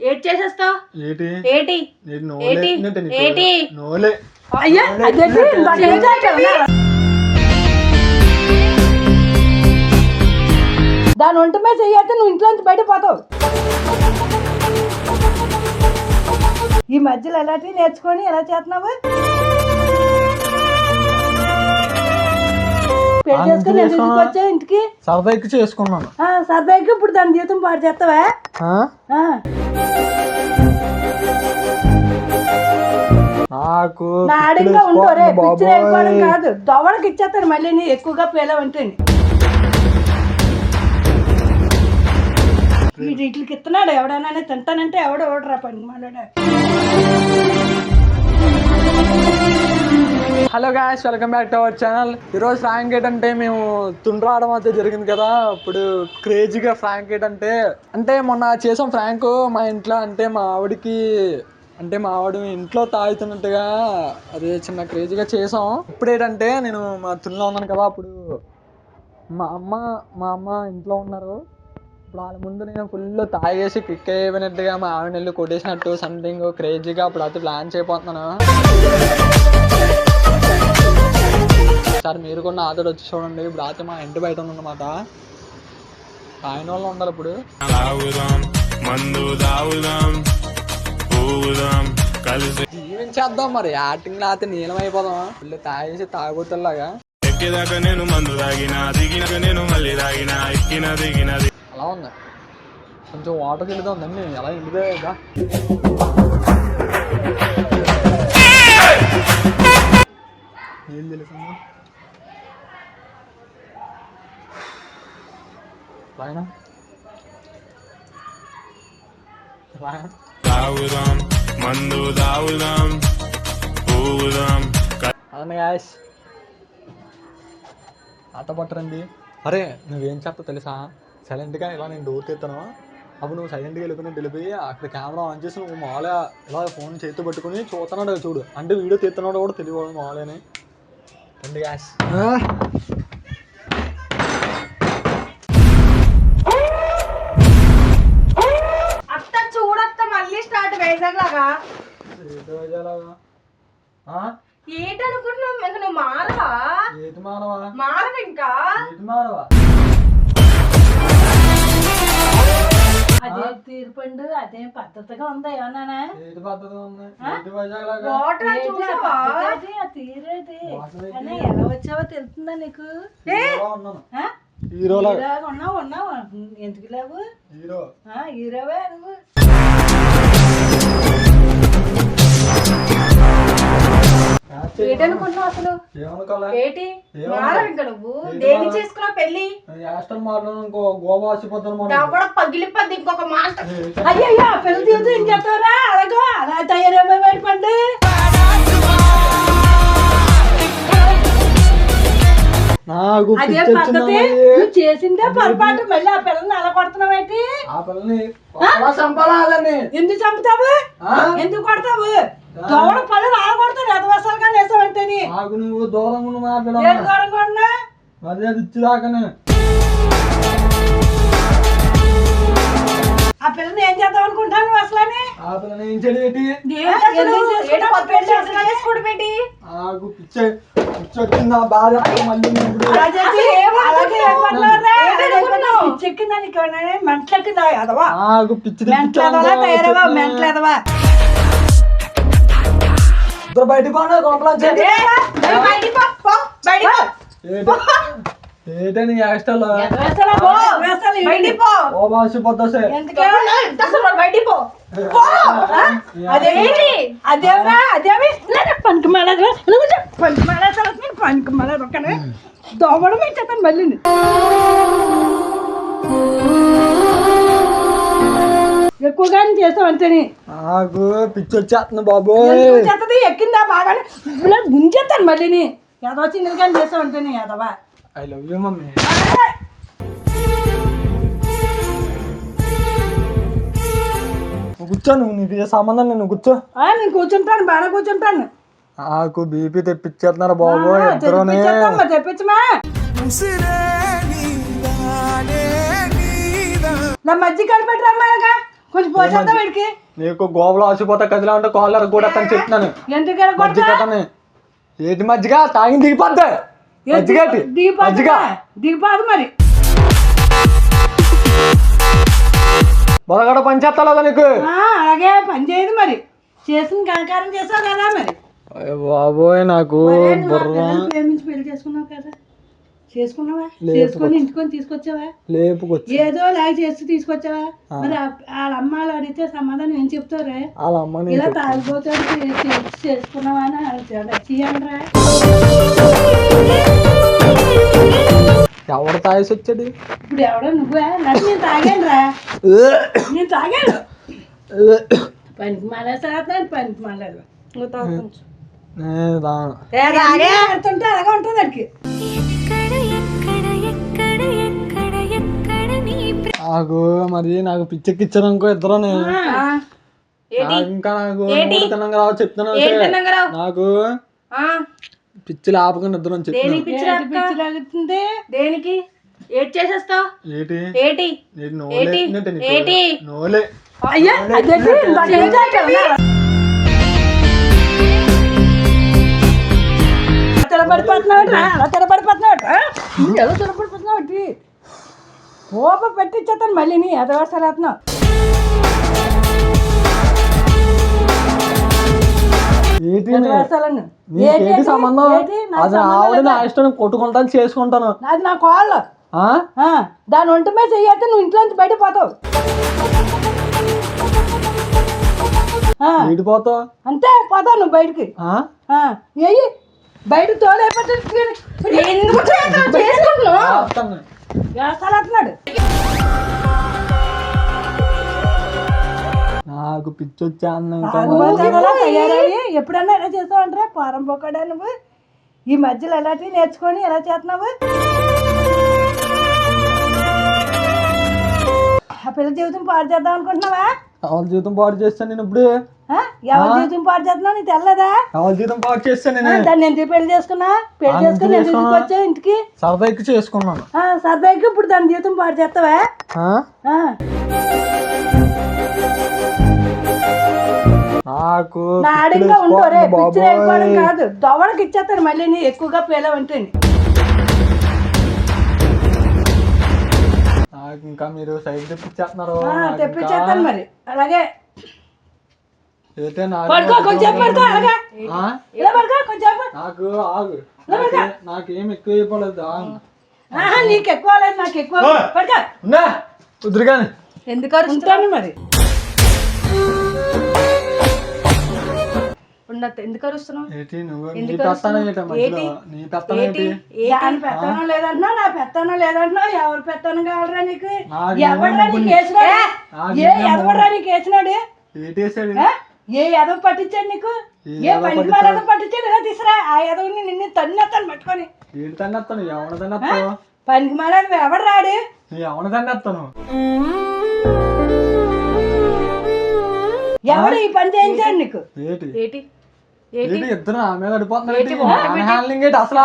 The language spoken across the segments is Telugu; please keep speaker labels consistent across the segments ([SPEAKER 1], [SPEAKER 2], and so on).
[SPEAKER 1] ఏటి చేసేస్తావు?
[SPEAKER 2] ఏటి
[SPEAKER 1] ఏటి
[SPEAKER 2] ఏటి
[SPEAKER 1] ఏటి
[SPEAKER 2] నోలే
[SPEAKER 1] అయ్యా
[SPEAKER 3] దాని ఒంటి మీద చెయ్యితే నువ్వు ఇంట్లోంచి బయట పోతావు. ఈ మధ్యలో ఎలాంటివి నేర్చుకొని ఎలా చేస్తున్నావు? పెళ్లి చేసుకుని ఎందుకు వచ్చావు ఇంటికి?
[SPEAKER 2] సరదాకి చేసుకున్నాను.
[SPEAKER 3] సరదాకి ఇప్పుడు దాని జీవితం పాడు చేస్తావా?
[SPEAKER 2] నాకు
[SPEAKER 3] నాడంగా ఉండవు పిచ్చి కాదు, దవడకి ఇచ్చేస్తాను మళ్ళీ నీ ఎక్కువగా పేలవంటే. వీటికి ఇస్తున్నాడు ఎవడన్నా తింటానంటే ఎవడో ఓడరా పని మాట్లాడా.
[SPEAKER 2] Hello guys, welcome back to our channel. ఈరోజు ఫ్రాంక్ ఏంటంటే మేము తుండ్రాడడం అయితే జరిగింది కదా. ఇప్పుడు క్రేజీగా ఫ్రాంక్ ఏంటంటే మొన్న చేసాం ఫ్రాంక్ మా ఇంట్లో. అంటే మా ఆవిడ ఇంట్లో తాగుతున్నట్టుగా అది చిన్న క్రేజీగా చేసాం. ఇప్పుడు ఏంటంటే నేను మా తుల్లో ఉన్నాను కదా, అప్పుడు మా అమ్మ ఇంట్లో ఉన్నారు. ఇప్పుడు వాళ్ళ ముందు నేను ఫుల్ తాగేసి కిక్ అయిపోయినట్టుగా మా ఆవిడ వెళ్ళి కొట్టేసినట్టు సంథింగ్ క్రేజీగా అప్పుడు అయితే ప్లాన్ చేయబోతున్నాను. సార్ మీరు కూడా నాతో వచ్చి చూడండి. ఇప్పుడు అయితే మా ఇంటి బయట ఉందన్నమాట. ఆయన వాళ్ళు ఉండాలి. ఇప్పుడు జీవించేద్దాం మరి. యాక్టింగ్ లేకపోతే నీలమైపోదాం. ఫుల్ తాగేసి తాగుతలాగా ఎక్కేదాకా నేను మందు తాగినా దిగినాక నేను మళ్ళీ తాగినా ఎక్కినా దిగినది అలా ఉంది. కొంచెం వాటర్ వెళ్తా ఉందండి. ఎలా ఎండిపోయాగా ఏం తెలుసు అవును గాయ్స్, ఆట పట్టరండి. అరే నువ్వేం చెప్తా తెలుసా? సైలెంట్గా ఇలా నేను డోర్ తీస్తాను, అప్పుడు నువ్వు సైలెంట్గా వెళ్ళిపోయి అక్కడ కెమెరా ఆన్ చేసి నువ్వు మామూలుగా ఇలా ఫోన్ చేతితో పట్టుకుని చూస్తున్నాడు చూడు. అంటే వీడియో తీస్తున్నాడు కూడా తెలియదు మామూలుగానే. రండి గాయ్స్.
[SPEAKER 1] ఏంటనుకుంటున్నావు? మారవా?
[SPEAKER 2] ఏది మానవా?
[SPEAKER 1] మారవ ఇంకా
[SPEAKER 2] మానవా?
[SPEAKER 3] అదే తీర్పండు, అదే పద్ధతిగా ఉందా? ఏమన్నా
[SPEAKER 2] ఏది పద్ధతి ఉంది?
[SPEAKER 3] తీరేది ఎలా వచ్చావో తెలుస్తుందా నీకు? ఉన్నావు ఎందుకు లేవు? హీరోవే నువ్వు.
[SPEAKER 1] ఏంటనుకుంటున్నావు అసలు? ఏంటి మారవు ఇంకా? నువ్వు దేని చేసుకున్నావు పెళ్లి? కూడా పగిలిపోద్ది ఇంకొక మాట.
[SPEAKER 3] అయ్యా పెళ్లి తీరు ఏం చేస్తారా? అలాగో అలా తయారైపోయి అదే పద్ధతి. నువ్వు చేసిందే పొరపాటు. మళ్ళీ ఆ పిల్లని అలా కొడుతున్నావు ఏంటి? ఎందుకు చంపుతావు? ఎందుకు కొడతావు? దోడ పళ్ళు అలా కొడతాను ఎదవసాలుగా వేసావంటే.
[SPEAKER 2] నువ్వు దూరంగా
[SPEAKER 3] దూరంగా ఉన్నా
[SPEAKER 2] మర్యాద ఇచ్చిదాకానే.
[SPEAKER 3] ఆ పిల్లని ఏం చేద్దాం అనుకుంటాను నువ్వు అసలు?
[SPEAKER 2] ఆ పిల్లని ఏం చేయడం చెక్కిందా నీకు? మెంట్లెక్కిందా? ఎదవా మెంట్లేదవా. బయటికి ఏంటని యాక్స్టల్
[SPEAKER 3] అదేవరా అదేవి పనికి మళ్ళీ ఒక్కనే దోమడం ఇచ్చేస్తాను మళ్ళీ. ఎక్కువగా చేస్తావు అంతేని.
[SPEAKER 2] నాకు పిచ్చి వచ్చేస్తుంది బాబు.
[SPEAKER 3] వచ్చేస్తుంది ఎక్కిందా బాగానే గుంజేస్తాను మళ్ళీని. ఎదవ చిన్నగా చేస్తావు అంతేని ఎదవా.
[SPEAKER 2] I love you mummy. కూర్చోను, నీకు సంబంధం నేను కూర్చో.
[SPEAKER 3] నేను కూర్చుంటాను, బాగా కూర్చుంటాను.
[SPEAKER 2] నాకు బీపీ తెప్పించేస్తున్నారు బాబు.
[SPEAKER 3] తెప్పించమా నా మధ్య కలిపెట్టి రమ్మాగా కొంచెం పోసేద్దాం వీడికి.
[SPEAKER 2] నీకు గోవలో ఆసిపోతా కదిలా ఉంటే కాలర్ కూడా అతను చెప్తున్నాను.
[SPEAKER 3] ఎందుకని
[SPEAKER 2] మజ్జిగ కట్టని. ఏంటి మజ్జిగ తాగింది దిగిపోద్ది. మజ్జిగ
[SPEAKER 3] దిగిపోదు మరి.
[SPEAKER 2] బొరగడ పని చేస్తా నీకు.
[SPEAKER 3] అలాగే పని చేయదు మరి. చేసిన కనకారం చేసావు కదా మరి.
[SPEAKER 2] బాబోయ్ నాకు
[SPEAKER 3] ప్రేమించి పెళ్లి చేసుకున్నావు కదా, చేసుకున్నావా? చేసుకొని ఇంటికొని తీసుకొచ్చావా?
[SPEAKER 2] లేపుకొచ్చి
[SPEAKER 3] ఏదో లాగా చేసి తీసుకొచ్చావా? మరి వాళ్ళ అమ్మాయిలు అడిగితే సమాధానం ఏం చెప్తారా?
[SPEAKER 2] వాళ్ళ అమ్మని
[SPEAKER 3] ఇలా తాగిపోతాడు చేసుకున్నావా అని చెయ్యరా?
[SPEAKER 2] ఎవరు తాగేసి వచ్చాడు
[SPEAKER 3] ఇప్పుడు ఎవడో నువ్వే? నన్ను నేను తాగాను రా, నేను తాగాను. పనికి మానేస్తాడు, పనికి మానేడు. ఆడుతుంటే అలాగే ఉంటుంది వాడికి.
[SPEAKER 2] నాకు మరి నాకు పిచ్చెక్కిచ్చాను అనుకో ఇద్దరు. ఇంకా నాకు తినంగా రావు చెప్తున్నా. నాకు పిచ్చిలు ఆపకుండా ఇద్దరు
[SPEAKER 3] చెప్తుంది.
[SPEAKER 1] దేనికి ఏటి చేసేస్తావు?
[SPEAKER 2] నోలే
[SPEAKER 3] అయ్యా తిరపడిపోతున్నాడు రా, అలా తిరపడిపోతున్నాడు రా. ఎలా తిరపడిపోతున్నావు? ఓప పెట్టిచ్చేస్తాను మళ్ళీ నీ ఎదవసలు వేస్తున్నావు.
[SPEAKER 2] ఏంటి సంబంధం? అది ఆవిడ నా ఇష్టం, కొట్టుకుంటాను చేసుకుంటాను.
[SPEAKER 3] అది నా కాళ్ళు. దాని ఒంటి మీద చెయ్యితే నువ్వు ఇంట్లోంచి బయట పోతావు.
[SPEAKER 2] పోతావు
[SPEAKER 3] అంతే, పోతావు నువ్వు బయటికి. ఏయి బయట తోలైపోతుంది.
[SPEAKER 2] నాకు పిచ్చి వచ్చా
[SPEAKER 3] తయారయ్యి ఎప్పుడన్నా ఎలా చేస్తావంటే పారం పొక్కడా నువ్వు. ఈ మధ్యలో ఎలాంటివి నేర్చుకొని ఎలా చేస్తున్నావు? ఆ పిల్ల జీవితం పాడు చేద్దాం అనుకుంటున్నావా?
[SPEAKER 2] ఎవరి జీవితం పాడు చేస్తాను నేను ఇప్పుడు?
[SPEAKER 3] ఎవరి జీవితం పాడు చేస్తున్నావు నీకు తెల్లదా?
[SPEAKER 2] ఎవరి జీవితం పాడు చేస్తాను నేను.
[SPEAKER 3] దాన్ని ఎందుకు పెళ్లి చేసుకున్నా? పెళ్లి చేసుకుని ఎందుకు వచ్చావు ఇంటికి?
[SPEAKER 2] సరదాకి చేసుకున్నాను.
[SPEAKER 3] సరదాకి ఇప్పుడు దాని జీవితం పాడు చేస్తావా?
[SPEAKER 2] నాకు
[SPEAKER 3] నాడింగా ఉండోరే, పిచ్చి అయిపోవడం కాదు, దవడకి ఇచ్చేస్తాను మళ్ళీ నీ ఎక్కువగా పేలవంటే.
[SPEAKER 2] నాకు ఇంకా మీరు సైడ్ తెప్పించేస్తున్నారు.
[SPEAKER 3] తెప్పించేస్తాను మరి. అలాగే
[SPEAKER 2] నాకేం ఎక్కువ అయిపోలేదు.
[SPEAKER 3] నీకు ఎక్కువ లేదు, నాకు ఎక్కువ.
[SPEAKER 2] కుదురుగాని
[SPEAKER 1] ఎందుకు
[SPEAKER 3] ఉంటాను మరి.
[SPEAKER 1] ఎందుకు అరుస్తున్నావు?
[SPEAKER 3] పెత్తనం లేదంటున్నా, నా పెత్తనం లేదంటున్నా. ఎవరు పెత్తనం కావాలరా నీకు? ఎవడరా నీకు వేసినాడు? ఎవడరా నీకు వేసినాడు? ఏ ఎదవ పట్టించాడు నీకు? ఏ పనికి మాల ఎదవ పట్టించాడు? ఇలా తీసురా ఆ ఎదవని నిన్ను తన్నెత్తాను పట్టుకొని. పనికి మాల ఎవడు రాడు? ఎవడు ఈ పని చేయించాడు నీకు?
[SPEAKER 2] ఇద్దరు నా మీద పడిపోతున్నారు. అసలు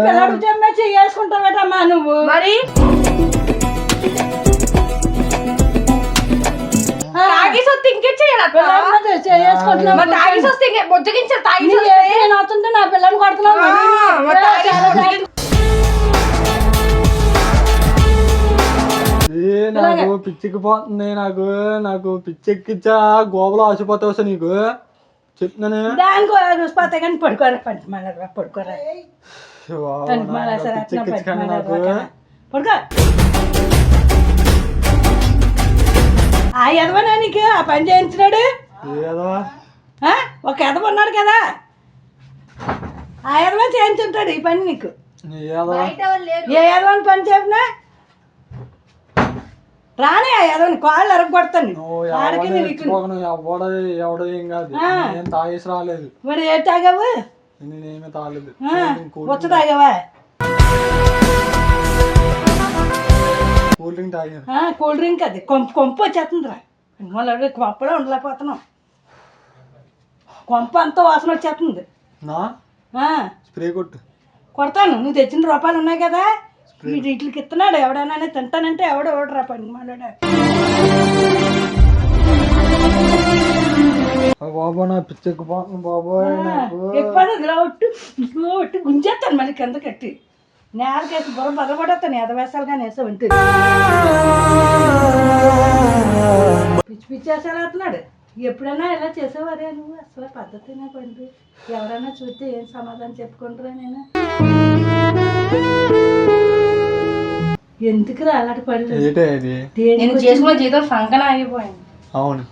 [SPEAKER 3] పిల్లడు చేసుకుంటావేటమ్మా నువ్వు?
[SPEAKER 1] మరి
[SPEAKER 3] అవుతుంటే నా పిల్లని కొడుతున్నావు.
[SPEAKER 2] నాకు పిచ్చెక్కిపోతుంది. నాకు పిచ్చెక్కిచ్చా గోబలో ఆసిపోతావు నీకు చెప్తున్నాను.
[SPEAKER 3] దానికి కానీ పడుకోరా, పడుకోరా. పడుకో. ఆ ఎదవనా నీకు ఆ పని చేయించినాడు? ఒక ఎదవ ఉన్నాడు కదా, ఆ ఎదవ చేయించుంటాడు ఈ పని నీకు. ఏ ఎదవని పని చెప్పినా రానే ఆ ఎదవని కాళ్ళు ఎరగొడతాను.
[SPEAKER 2] తాగేసి రాలేదు.
[SPEAKER 3] మరి ఏ తాగావు?
[SPEAKER 2] నేనేమి తాగలేదు.
[SPEAKER 3] వచ్చ తాగావా?
[SPEAKER 2] కూల్ డ్రింక్ తాగాను.
[SPEAKER 3] కూల్ డ్రింక్ అది కొంపు వచ్చేస్తుంది రా. మళ్ళీ కొంపలో ఉండలేకపోతున్నాం. కొంప అంతా వాసన వచ్చేస్తుంది.
[SPEAKER 2] స్ప్రే కొట్టు.
[SPEAKER 3] కొడతాను. నువ్వు తెచ్చిన రూపాయలు ఉన్నాయి కదా, వీటికి ఇస్తున్నాడు ఎవడన్నా తింటానంటే ఎవడరా పని మాట్లాడా
[SPEAKER 2] బాబు నా పిచ్చెక్కిపోతుంది బాబోయ్ నాకు.
[SPEAKER 3] ఎక్కువ ఇలా ఒట్టు గుంజేస్తాను మళ్ళీ కింద కట్టి నేలకేసి బుర్ర బదపడతాను ఎదవేసాలుగా నేసా ఉంటుంది పిచ్చి పిచ్చి వేసాలు అవుతున్నాడు ఎప్పుడైనా ఇలా చేసేవారే నువ్వు అసలు పద్ధతినే పండు ఎవరైనా చూస్తే ఏం సమాధానం చెప్పుకుంటారా నేను ఎందుకు అలాంటి పనులు
[SPEAKER 2] ఏంటి అది?
[SPEAKER 1] నేను చేసుకున్న జీతం సంకన ఆగిపోయింది.
[SPEAKER 2] అవును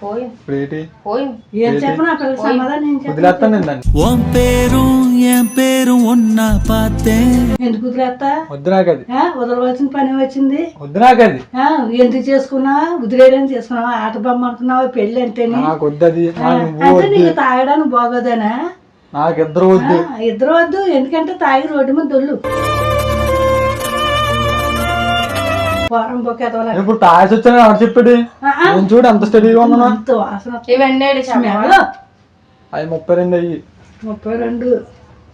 [SPEAKER 1] పోయి
[SPEAKER 2] ఇప్పుడు ఏంటి?
[SPEAKER 1] పోయి
[SPEAKER 3] ఏం చెప్పను ఆ పిల్లకి సమాధానం ఏం చెప్పను
[SPEAKER 2] వదిలేస్తాను నేను దాన్ని.
[SPEAKER 3] ఎందుకు వదిలేస్తా
[SPEAKER 2] వద్దు నాకు అది.
[SPEAKER 3] వదలవలసిన పని వచ్చింది
[SPEAKER 2] వద్దు నాకు అది.
[SPEAKER 3] ఎందుకు చేసుకున్నావా వదిలేయడానికి చేసుకున్నావా ఆట బొమ్మ అనుకున్నావా పెళ్ళి అంటేనే
[SPEAKER 2] నాకు వద్దు అది. నువ్వు
[SPEAKER 3] అంటే
[SPEAKER 2] వద్దు.
[SPEAKER 3] నీకు తాగడానికి బాగోదేనా
[SPEAKER 2] నాకు ఇద్దరు వద్దు.
[SPEAKER 3] ఇద్దరు వద్దు ఎందుకంటే తాగి రోడ్డు మీద దొల్లు వారం బొక్కేదోలా
[SPEAKER 2] ఇప్పుడు తాగేసి వచ్చాను ఎవరు చెప్పాడు? నేను చూడు అంత స్టడీగా ఉన్నాను.
[SPEAKER 3] అంత వాసన
[SPEAKER 1] ఇవన్నీ
[SPEAKER 3] స్మెల్.
[SPEAKER 2] అవి 32 అయ్యి
[SPEAKER 3] 32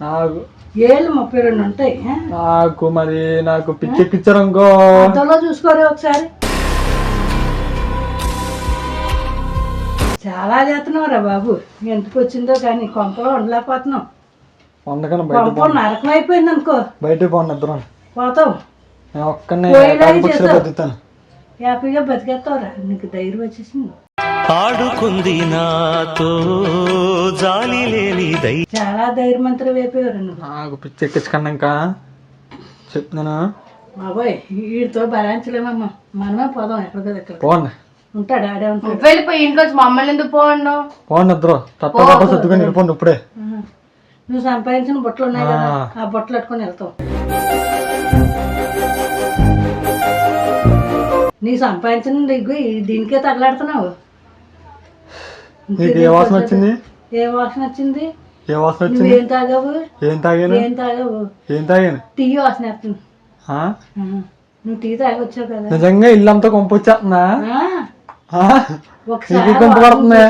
[SPEAKER 2] నాకు
[SPEAKER 3] ఏళ్ళు 32 ఉంటాయి
[SPEAKER 2] నాకు మరి నాకు పిచ్చెక్కిచ్చారు ఇంకో.
[SPEAKER 3] అద్దంలో చూసుకోరే ఒకసారి చాలా చేస్తున్నావురా బాబు ఎందుకు వచ్చిందో కానీ కొంపలో ఉండలేకపోతున్నాం
[SPEAKER 2] వండకన్నా బయట
[SPEAKER 3] కొంపలో నరకం అయిపోయింది అనుకో
[SPEAKER 2] బయట పోను ఇద్దరు.
[SPEAKER 3] పోతావు
[SPEAKER 2] నేను ఒక్కనే
[SPEAKER 3] పోయేలాగే
[SPEAKER 2] పక్షులు
[SPEAKER 3] చేస్తావు.
[SPEAKER 2] బతుకుతాను.
[SPEAKER 3] హ్యాపీగా బతికేస్తావురా నీకు ధైర్యం వచ్చేసింది
[SPEAKER 4] ఆడుకుంది నాతో జాలి లేని దై
[SPEAKER 3] చాలా ధైర్యమంతులు అయిపోయారు నువ్వు
[SPEAKER 2] నాకు పిచ్చెక్కించుకున్నాక చెప్తున్నాను.
[SPEAKER 3] బాబోయ్ వీడితో భరాంచలేమమ్మా మనమే పోదాం ఎక్కడికో దగ్గర
[SPEAKER 2] పోండి
[SPEAKER 3] ఉంటాడు ఆడే ఉంటాడు
[SPEAKER 1] వెళ్ళిపోయి ఇంట్లో వచ్చి మమ్మల్ని ఎందుకు పోండు?
[SPEAKER 2] పోండి ఇద్దరు తప్ప సర్దుకొని వెళ్ళిపోండి ఇప్పుడే.
[SPEAKER 3] నువ్వు సంపాదించిన బుట్టలు ఉన్నాయి కదా ఆ బుట్టలు పెట్టుకొని వెళ్తావు నీ సంపాదించిన దీనికే తగలాడుతున్నావు
[SPEAKER 2] నీకు ఏ వాసన వచ్చింది?
[SPEAKER 3] ఏ వాసన వచ్చింది
[SPEAKER 2] ఏ వాసన వచ్చింది?
[SPEAKER 3] నువ్వేం తాగావు
[SPEAKER 2] ఏం తాగాను?
[SPEAKER 3] ఏం తాగావు
[SPEAKER 2] ఏం తాగాను?
[SPEAKER 3] టీ వాసన వస్తుంది
[SPEAKER 2] ఆ?
[SPEAKER 3] నువ్వు టీ తాగొచ్చావు కదా
[SPEAKER 2] నిజంగా ఇల్లంతా కొంపొచ్చేస్తున్నా?
[SPEAKER 3] ఆ, ఒకసారి
[SPEAKER 2] కొంప పడుతుంది.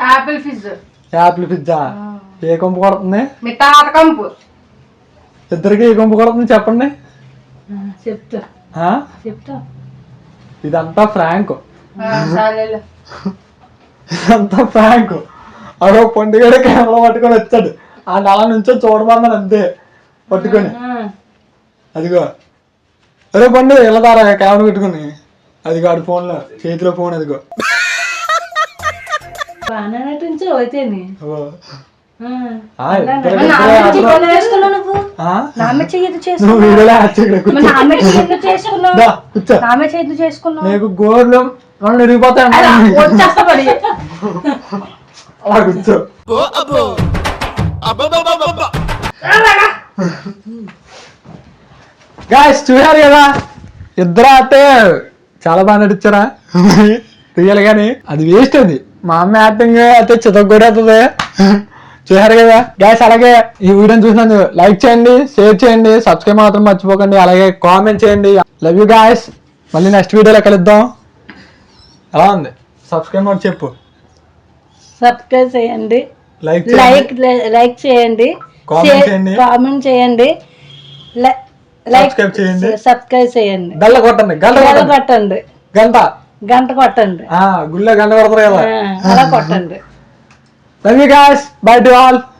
[SPEAKER 1] యాపిల్ ఫిజ్
[SPEAKER 2] యాపిల్ పిజ్జా ఏ కొంప కొడుతుంది?
[SPEAKER 1] మీ తాత కంపు.
[SPEAKER 2] ఇద్దరికి ఏ కొంప కొడుతుంది చెప్పండి.
[SPEAKER 3] చెప్తా
[SPEAKER 2] ఆ?
[SPEAKER 3] చెప్తా
[SPEAKER 2] ఇదంతా ఫ్రాంక్.
[SPEAKER 1] సరేలే.
[SPEAKER 2] ఇదంతా ఫ్రాంక్. అదో పండుగ కెమెరా పట్టుకొని వచ్చాడు. ఆ నెల నుంచో చూడమన్నాను అంతే పట్టుకొని. అదిగో అరే పండు ఇలా దారా కెమెరా పెట్టుకుని అదిగో ఆడి ఫోన్లో చేతిలో ఫోన్ అదిగో.
[SPEAKER 3] బాగానే నటించావు అయితేని
[SPEAKER 2] ఓ.
[SPEAKER 3] ఆ,
[SPEAKER 1] నువ్వు
[SPEAKER 2] ఆ?
[SPEAKER 1] నామే చేతి
[SPEAKER 2] నువ్వు వీడియోలో యాక్చువల్గా కూర్చో.
[SPEAKER 1] నామే చేతి చేసుకున్నావు
[SPEAKER 2] దా, కూర్చో.
[SPEAKER 1] నామే చేతి చేసుకున్నావు
[SPEAKER 2] నీకు గోర్లు రెండు విరిగిపోతాయి
[SPEAKER 1] వచ్చేస్తా పడి
[SPEAKER 2] అలా కూర్చో. గాయస్ చూసారు కదా ఇద్దరు అంటే చాలా బాగా నటించారా రియల్ గాని అది వేస్ట్ అది మా అమ్మ యాక్టింగ్ అయితే చితగొడేస్తుంది చూసారు కదా గాయస్ అలాగే ఈ వీడియోని చూసినందుకు లైక్ చేయండి షేర్ చేయండి సబ్స్క్రైబ్ మాత్రం మర్చిపోకండి అలాగే కామెంట్ చేయండి లవ్ యూ గాయస్ మళ్ళీ నెక్స్ట్ వీడియోలో కలుద్దాం ఎలా ఉంది సబ్స్క్రైబ్ ಮಾಡಿ చెప్పు
[SPEAKER 3] సబ్స్క్రైబ్ చేయండి
[SPEAKER 2] లైక్
[SPEAKER 3] లైక్ చేయండి
[SPEAKER 2] కామెంట్ చేయండి
[SPEAKER 3] కామెంట్ చేయండి
[SPEAKER 2] సబ్స్క్రైబ్ చేయండి
[SPEAKER 3] సబ్స్క్రైబ్ చేయండి
[SPEAKER 2] గంట కొట్టండి గంట
[SPEAKER 3] గంట
[SPEAKER 2] కొట్టండి
[SPEAKER 3] కొట్టండి
[SPEAKER 2] గంట
[SPEAKER 3] గంట కొట్టండి
[SPEAKER 2] గుళ్ళో గంట కొడతారు కదా
[SPEAKER 3] అలా కొట్టండి
[SPEAKER 2] love you guys by to all